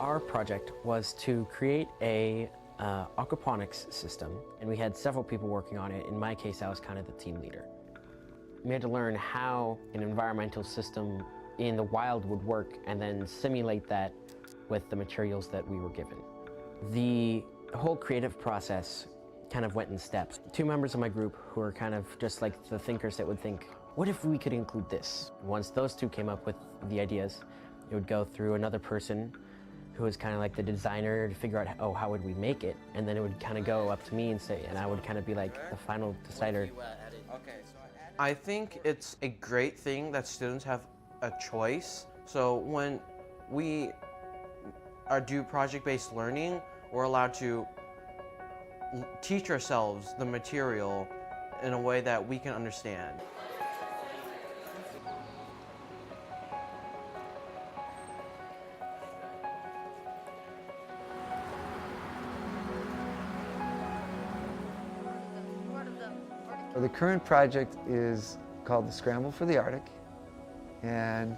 Our project was to create a aquaponics system, and we had several people working on it. In my case, I was kind of the team leader. We had to learn how an environmental system in the wild would work and then simulate that with the materials that we were given. The whole creative process kind of went in steps. Two members of my group who are kind of just like the thinkers that would think, what if we could include this? Once those two came up with the ideas, it would go through another person who was kind of like the designer to figure out, oh, how would we make it? And then it would kind of go up to me and say, and I would kind of be like the final decider. I think it's a great thing that students have a choice. So when we do project-based learning, we're allowed to teach ourselves the material in a way that we can understand. The current project is called the Scramble for the Arctic, and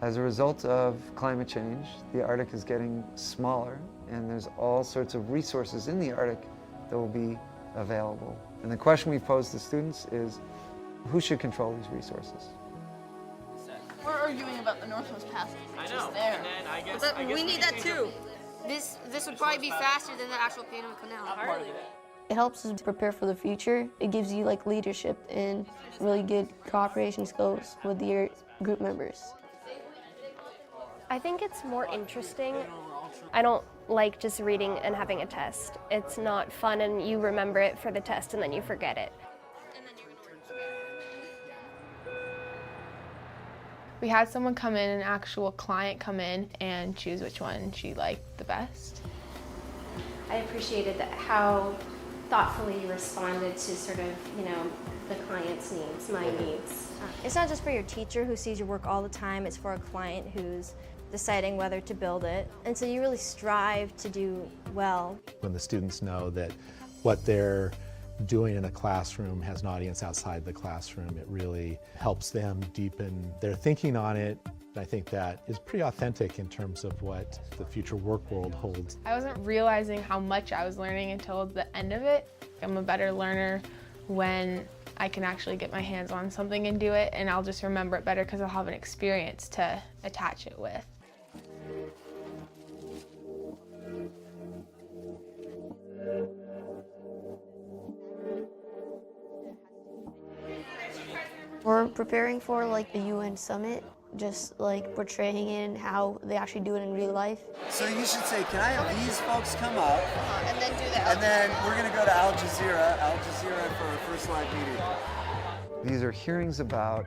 as a result of climate change, the Arctic is getting smaller, and there's all sorts of resources in the Arctic that will be available. And the question we pose to students is, who should control these resources? We're arguing about the Northwest Passage, which I know. is there. And then I guess we need that too. This would probably be faster than the actual Panama Canal. It helps us prepare for the future. It gives you like leadership and really good cooperation skills with your group members. I think it's more interesting. I don't like just reading and having a test. It's not fun and you remember it for the test and then you forget it. We had someone come in, an actual client come in and choose which one she liked the best. I appreciated how thoughtfully you responded to sort of, the client's needs, my needs. It's not just for your teacher who sees your work all the time, it's for a client who's deciding whether to build it. And so you really strive to do well. When the students know that what they're doing in a classroom has an audience outside the classroom, it really helps them deepen their thinking on it. I think that is pretty authentic in terms of what the future work world holds. I wasn't realizing how much I was learning until the end of it. I'm a better learner when I can actually get my hands on something and do it, and I'll just remember it better because I'll have an experience to attach it with. We're preparing for like the UN summit, just like portraying it and how they actually do it in real life. So you should say, can I have these folks come up? And then do that. And then we're going to go to Al Jazeera for our first live meeting. These are hearings about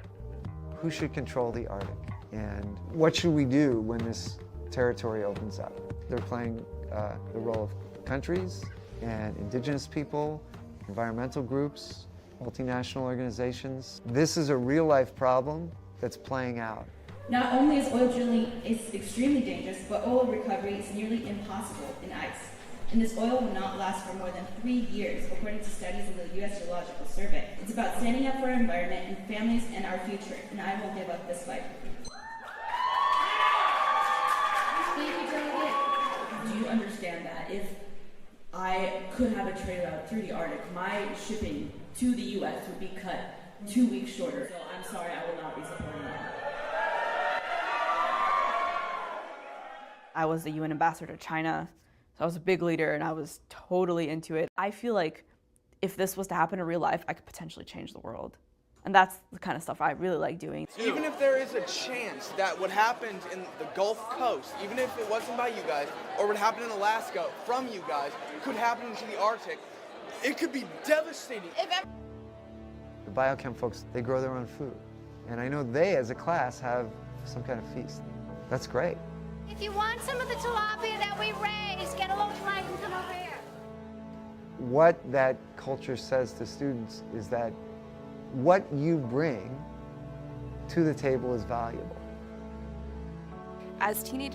who should control the Arctic and what should we do when this territory opens up. They're playing the role of countries and indigenous people, environmental groups, multinational organizations. This is a real-life problem that's playing out. Not only is oil drilling extremely dangerous, but oil recovery is nearly impossible in ice. And this oil will not last for more than 3 years, according to studies of the U.S. Geological Survey. It's about standing up for our environment and families and our future, and I won't give up this fight. Do you understand that if I could have a trade route through the Arctic, my shipping to the U.S. would be cut 2 weeks shorter? So I'm sorry, I will not be supporting that. I was the UN ambassador to China, so I was a big leader and I was totally into it. I feel like if this was to happen in real life, I could potentially change the world. And that's the kind of stuff I really like doing. Even if there is a chance that what happened in the Gulf Coast, even if it wasn't by you guys, or what happened in Alaska from you guys, could happen into the Arctic, it could be devastating. The biochem folks, they grow their own food. And I know they, as a class, have some kind of feast. That's great. If you want some of the tilapia that we raise, get a little flag and come over here. What that culture says to students is that what you bring to the table is valuable. As teenagers,